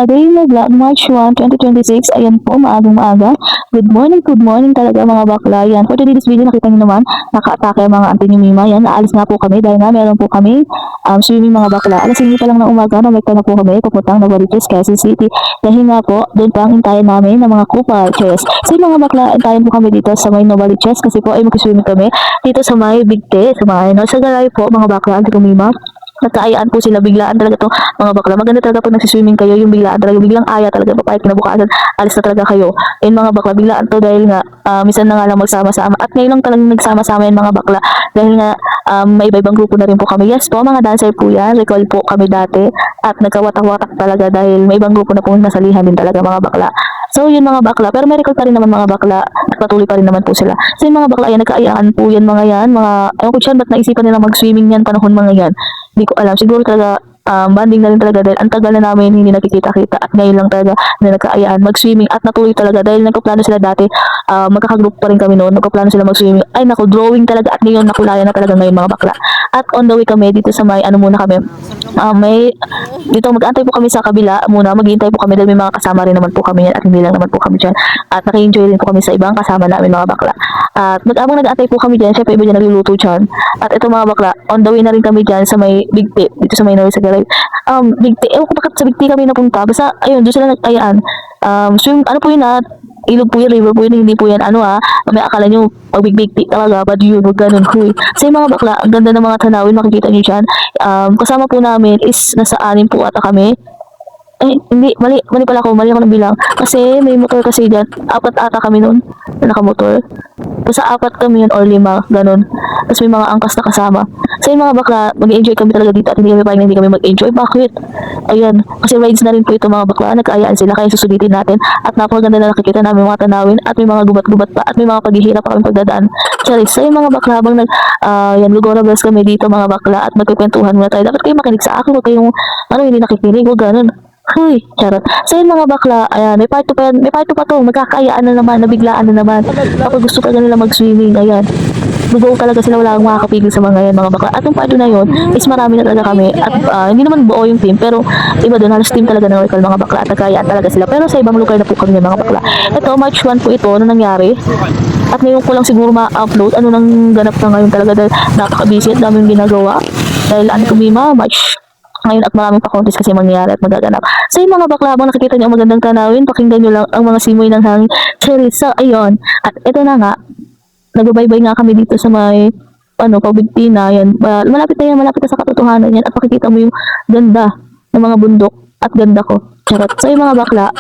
Arena Vlog, March 1, 2026. Ayan po, maagang maaga. Good morning talaga mga bakla. Yan, for today's video, nakita niyo naman, naka-atake ang mga auntie ni Mima. Yan, naalis nga po kami dahil nga meron po kami swimming mga bakla. Alas 5 pa lang ng umaga, namekta na po kami, papuntang Novaliches, Quezon City. Dahil nga po, doon pa ang intayan namin ng mga kupalches. So mga bakla, intayan po kami dito sa may Novaliches kasi po ay mag-swimming kami dito sa may Bigte, sa may sa Garay po mga bakla, auntie ni Mima. Nagkaayaan po sila, biglaan talaga to mga bakla. Maganda talaga pag nagsiswimming kayo, yung biglaan talaga, biglang aya talaga, papayag kinabukasan, alis na talaga kayo. And mga bakla, biglaan to dahil nga, minsan na nga lang magsama-sama. At ngayon lang talagang nagsama-sama yung mga bakla. Dahil nga, may iba-ibang grupo na rin po kami. Yes po, mga dancer po yan, recall po kami dati. At nagkawatak-watak talaga dahil may ibang grupo na po nasalihan din talaga mga bakla. So yun mga bakla, pero may recall pa rin naman mga bakla, at patuloy pa rin naman po sila. So yung mga bakla, yan, nagkaayaan po yan mga yan, ayaw ko dyan, ba't naisipan nila mag-swimming yan panahon mga yan. Hindi ko alam, siguro talaga banding na rin talaga dahil ang tagal na namin hindi nakikita-kita at ngayon lang talaga na nagkaayaan mag-swimming at natuloy talaga dahil nagpaplano sila dati, magkakagroup pa rin kami noon, nagpaplano sila mag-swimming, ay naku, drawing talaga at ngayon nakulayan na talaga ngayon mga bakla. At on the way kami dito sa may muna kami, dito mag-antay po kami sa kabila muna, maghihintay po kami dahil may mga kasama rin naman po kami yan at hindi lang naman po kami dyan at naki-enjoy rin po kami sa ibang kasama namin mga bakla. At habang nag-antay po kami dyan, syempre iba dyan nagluluto dyan at ito mga bakla, on the way na rin kami dyan sa may Bigte, dito sa may North sa Garay. Bigte, ewan ko bakit sa Bigte kami napunta, basta ayun, doon sila nag-ayaan. Swim, ano po yun ilog po yun, river po yun, hindi po yan, may akala nyo, pag Bigte talaga, but yun, wag ganun, huy. So yung mga bakla, ang ganda ng mga tanawin, makikita nyo dyan. Kasama po namin is nasa 6 po ata kami. Hindi, mali pala ako, mali ako ng bilang. Kasi may motor kasi dyan, 4 ata kami nun, na nakamotor. Basta 4 kami yun or 5, ganun. Tapos may mga angkas na kasama. So yung mga bakla, mag-enjoy kami talaga dito at hindi kami parang hindi kami mag-enjoy. Bakit? Ayan, kasi rides na rin po ito mga bakla, nagkaayaan sila, kaya susulitin natin. At napakaganda na nakikita namin mga tanawin at may mga gubat-gubat pa at may mga paghihirap pa kami pagdadaan. Charis, so yung mga bakla, habang Lugorables kami dito mga bakla at magkikwentuhan muna tayo. Dapat kayo makinig sa akin, huwag kayong, hindi nakikinig, huwag ganun. Huy, charot. So yun mga bakla, ayan, may part 2 pa yan, may part 2 pa to, magkakaayaan na naman, nabiglaan na naman. Kapag gusto ka nila mag-swimming, ayan. Bubuo talaga sila, wala kang makakapigil sa mga yan mga bakla. At yung part 2 na yun, is marami na talaga kami. At hindi naman buo yung team, pero iba doon, halos team talaga ng recall mga bakla. At nagkaayaan talaga sila. Pero sa ibang lugar na po kami mga bakla. Ito, March 1 po ito, ano nangyari? At ngayon ko lang siguro ma-upload, ano nang ganap na ngayon talaga dahil napaka-busy at daming ginagawa. Dahil ko Mima, March ngayon at maraming pa-contest kasi mangyayari at magaganap. So yung mga bakla, habang nakikita niyo ang magandang tanawin, pakinggan niyo lang ang mga simoy ng hangin. So ayun, at ito na nga, nagbabaybay nga kami dito sa may Pabigtina, yan. Malapit na sa katotohanan yan at pakikita mo yung ganda ng mga bundok at ganda ko. Charot. So yung mga bakla,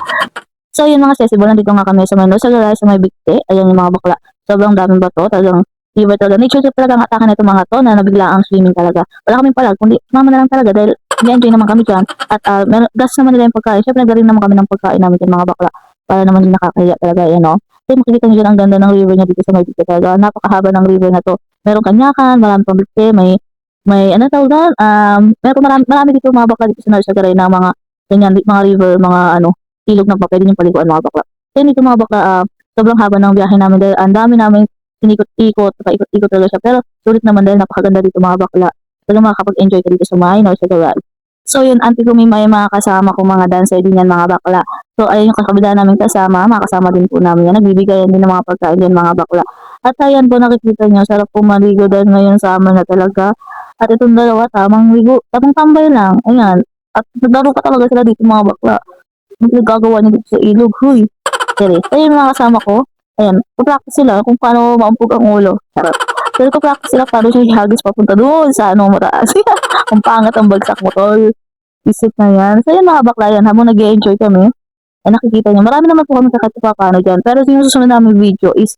so yun mga sesibo, nandito nga kami sa Mano, sa Garay, sa may Bigte. Ayan yung mga bakla. Sobrang daming bato, talagang iba talaga. Nature trip talaga ang atake na itong mga to na nabigla ang swimming talaga. Wala kaming palag, kundi mama na lang talaga dahil enjoy naman kami dyan. At gas naman nila yung pagkain. Siyempre nagaling naman kami ng pagkain namin dyan mga bakla. Para naman din nakakahiya talaga yan, no? So makikita nyo dyan ang ganda ng river niya dito sa may Bigte talaga. Napakahaba ng river na to. Merong kanyakan, marami pang Bigte, may tawag doon? Marami dito mga bakla dito sa North Garay na mga ganyan, mga river, mga ilog na pa pwede yung paliguan mga bakla. So dito mga bakla, sobrang haba ng biyahe namin dahil ang dami namin sinikot-ikot, paikot-ikot talaga siya. Pero sulit naman dahil napakaganda dito mga bakla. Talagang makakapag-enjoy ka dito sa Minor, sa Garay. So yun, auntie ko may mga kasama ko mga dancer din yan mga bakla. So ayun yung kakabila namin kasama, makasama din po namin yan. Nagbibigayan din ng mga pagkain din mga bakla. At ayan po nakikita nyo, sarap po maligo dahil ngayon summer na talaga. At itong dalawa, tamang ligo, tamang tambay lang. Ayan. At naglaro pa talaga sila dito mga bakla. Nagagawa niya dito sa ilog. Huy. Serious. Ayun mga kasama ko. Ayan, practice sila kung paano maumpog ang ulo. Sarap. Pero practice sila paano siya ihagis papunta doon sa mataas. Ang pangat ang bagsak mo, tol. Isip na yan. So yun mga bakla yan, habang nag-enjoy kami, nakikita niyo, marami naman po kami kakatipa paano dyan. Pero yung susunod namin video is,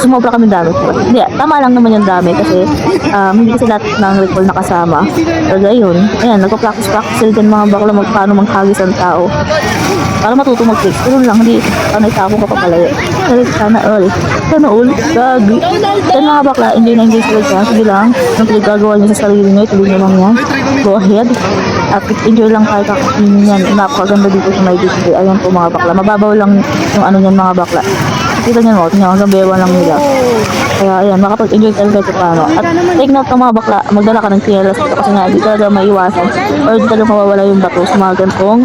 sumobra kami dami. Hindi, tama lang naman yung dami kasi hindi kasi lahat ng recall nakasama. Kaya yun, ayan, nagpa-practice sila dyan mga bakla paano maghagis ang tao. Para matuto mag-fix. Pero lang, hindi, itako ka pa pala. Sana all, gagi. Then mga bakla, enjoy na enjoy sila dyan. Sige lang, ang pinagagawa niyo sa sarili niyo, tuloy nyo lang yan. Go ahead. At enjoy lang kayo kakasinin yan. Napakaganda dito sa may display. Ayan po mga bakla. Mababaw lang yung niyan mga bakla. Kita niyo, hanggang bewa lang nila. Kaya ayan, makapag-enjoy talaga ito paano. At take note ng mga bakla, magdala ka ng chinelas dito kasi nga di talaga maiwasan or di talaga mawawala yung bato sa mga gantong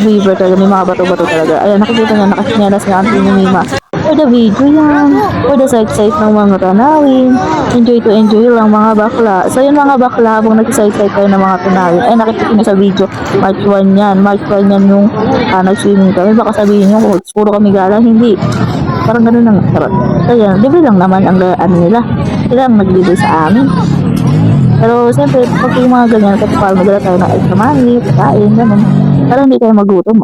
river talaga, may mga bato-bato talaga. Ayan, nakikita niyo, nakachinelas nga ang Mima. For the video yan, for the sight-sight ng mga tanawin, enjoy to enjoy lang mga bakla. So yun mga bakla, habang nag-sight-sight kayo ng mga tanawin, ay nakikita niyo sa video, March 1 yan, March 1 yan yung nag-swimming kami. Baka sabihin niyo, puro kami gala, hindi. Parang gano'n lang. Charot. So yan, libre lang naman ang ano nila. Sila ang naglibre sa amin. Pero siyempre, pag yung mga ganyan, kasi parang magdala tayo ng extra money, pagkain, gano'n. Para hindi kayo magutom.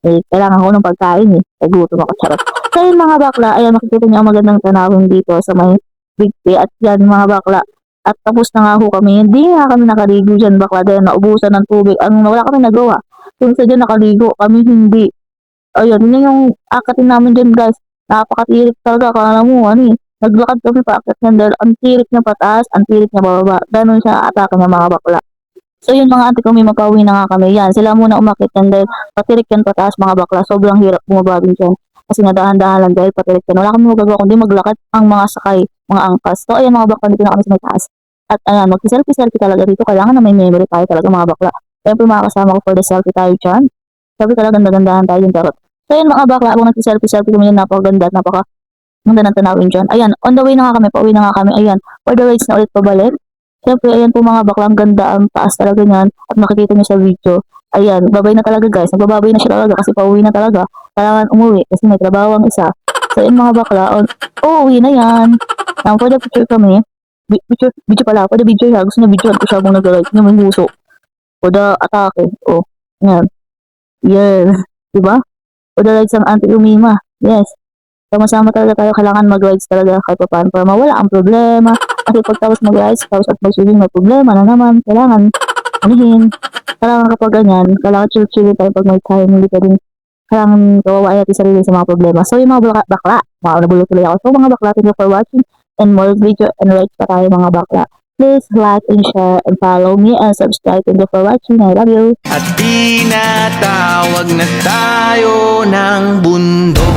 Eh, kailangan ko ng pagkain eh. Ay, gutom ako, charot. So yun mga bakla, ayan, makikita niyo ang magandang tanawin dito sa may Big Bay. At yan mga bakla. At tapos na nga ho kami. Hindi nga kami nakaligo dyan bakla dahil naubusan ng tubig. Ang wala kami nagawa. Kung sa dyan nakaligo, kami hindi. Ayun, yun yung akatin namin dyan guys. Napakatirik talaga, akala mo, ano eh. Naglakad kami pa akit niyan dahil ang tirik niya pataas, ang tirik niya bababa. Ganon siya atake ng mga bakla. So yun mga ate ko, may mapauwi na nga kami. Yan, sila muna umakit yan dahil patirik yan pataas mga bakla. Sobrang hirap bumaba din dyan. Kasi nadahan-dahan lang dahil patirik yan. Wala kami magagawa kundi maglakad ang mga sakay, mga angkas. So ayan mga bakla, dito na kami sa may taas. At ayan, mag-selfie-selfie talaga dito. Kailangan na may memory tayo talaga mga bakla. Siyempre mga kasama ko for the selfie tayo dyan. Sabi talaga ganda-gandahan tayo yung tarot. So yun mga bakla, habang nag-selfie-selfie kami yun, napakaganda at napakaganda ng tanawin dyan. Ayan, on the way na nga kami, pauwi na nga kami. Ayan, for the rides na ulit pabalik. Siyempre, ayan po mga bakla, ang ganda, ang taas talaga niyan. At makikita niyo sa video. Ayan, babay na talaga guys. Nagbababay na siya talaga kasi pauwi na talaga. Kailangan umuwi kasi may trabaho ang isa. So yun mga bakla, uwi na yan. For the picture kami, video pala, for the video siya. Gusto niya videoan ko siya habang nag-ride niya may buso. For the atake. Oh, yan. Yes. Diba? O the rides ang Auntie Umima. Yes. Sama-sama talaga tayo. Kailangan mag-rides talaga kahit pa paano para mawala ang problema. Kasi pag tapos mag-rides, tapos at mag-swimming, may problema na naman. Kailangan anihin. Kailangan kapag ganyan, kailangan chill-chill tayo pag may time. Hindi ka din kailangan kawawain natin sarili sa mga problema. So yung mga bakla, nabulot tuloy ako. So mga bakla, thank you for watching and more video and rides pa tayo mga bakla. Please like and share and follow me and subscribe. Thank you for watching. I love you. At tinatawag na tayo ng bundok.